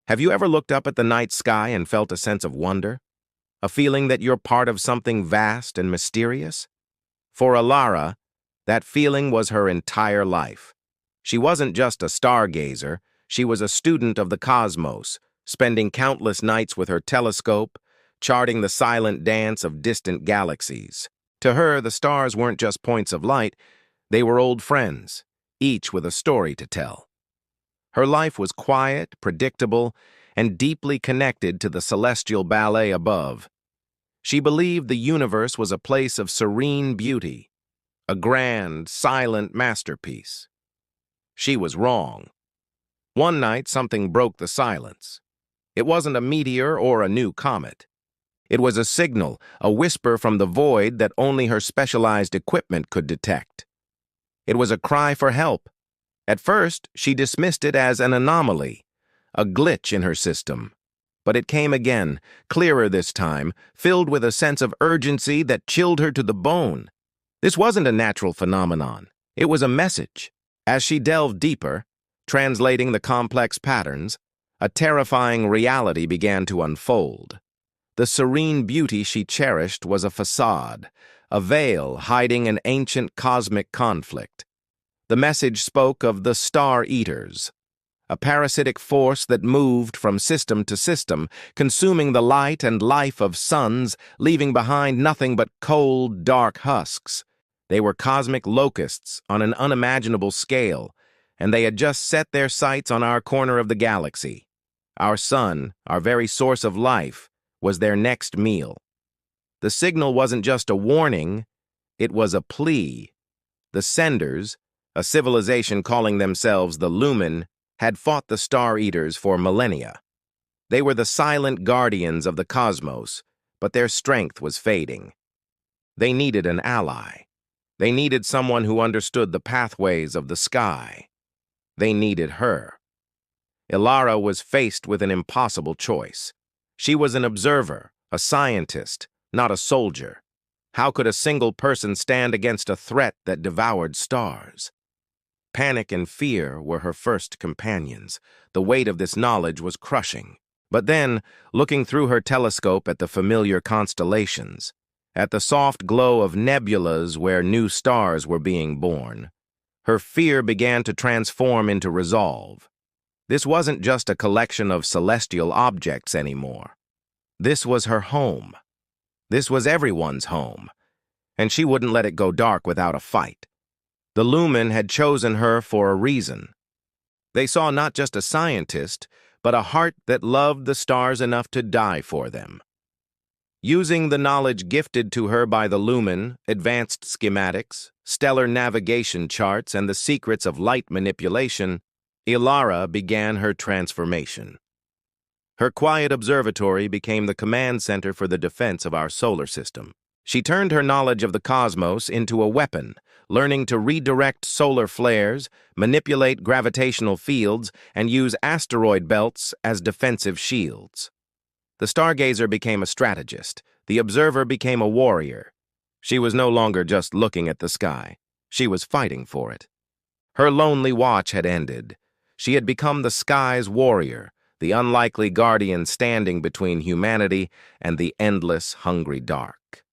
Have you ever looked up at the night sky and felt a sense of wonder? A feeling that you're part of something vast and mysterious? For Alara, that feeling was her entire life. She wasn't just a stargazer, she was a student of the cosmos, spending countless nights with her telescope, charting the silent dance of distant galaxies. To her, the stars weren't just points of light, they were old friends, each with a story to tell. Her life was quiet, predictable, and deeply connected to the celestial ballet above. She believed the universe was a place of serene beauty, a grand, silent masterpiece. She was wrong. One night, something broke the silence. It wasn't a meteor or a new comet. It was a signal, a whisper from the void that only her specialized equipment could detect. It was a cry for help. At first, she dismissed it as an anomaly, a glitch in her system. But it came again, clearer this time, filled with a sense of urgency that chilled her to the bone. This wasn't a natural phenomenon. It was a message. As she delved deeper, translating the complex patterns, a terrifying reality began to unfold. The serene beauty she cherished was a facade, a veil hiding an ancient cosmic conflict. The message spoke of the Star Eaters, a parasitic force that moved from system to system, consuming the light and life of suns, leaving behind nothing but cold, dark husks. They were cosmic locusts on an unimaginable scale, and they had just set their sights on our corner of the galaxy. Our sun, our very source of life, was their next meal. The signal wasn't just a warning, it was a plea. The senders, a civilization calling themselves the Lumen, had fought the Star Eaters for millennia. They were the silent guardians of the cosmos, but their strength was fading. They needed an ally. They needed someone who understood the pathways of the sky. They needed her. Ilara was faced with an impossible choice. She was an observer, a scientist, not a soldier. How could a single person stand against a threat that devoured stars? Panic and fear were her first companions. The weight of this knowledge was crushing. But then, looking through her telescope at the familiar constellations, at the soft glow of nebulas where new stars were being born, her fear began to transform into resolve. This wasn't just a collection of celestial objects anymore. This was her home. This was everyone's home, and she wouldn't let it go dark without a fight. The Lumen had chosen her for a reason. They saw not just a scientist, but a heart that loved the stars enough to die for them. Using the knowledge gifted to her by the Lumen, advanced schematics, stellar navigation charts, and the secrets of light manipulation, Ilara began her transformation. Her quiet observatory became the command center for the defense of our solar system. She turned her knowledge of the cosmos into a weapon, learning to redirect solar flares, manipulate gravitational fields, and use asteroid belts as defensive shields. The stargazer became a strategist. The observer became a warrior. She was no longer just looking at the sky. She was fighting for it. Her lonely watch had ended. She had become the sky's warrior, the unlikely guardian standing between humanity and the endless, hungry dark.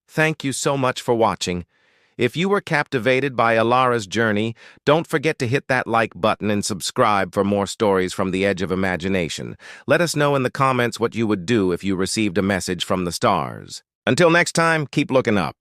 Thank you so much for watching. If you were captivated by Alara's journey, don't forget to hit that like button and subscribe for more stories from the edge of imagination. Let us know in the comments what you would do if you received a message from the stars. Until next time, keep looking up.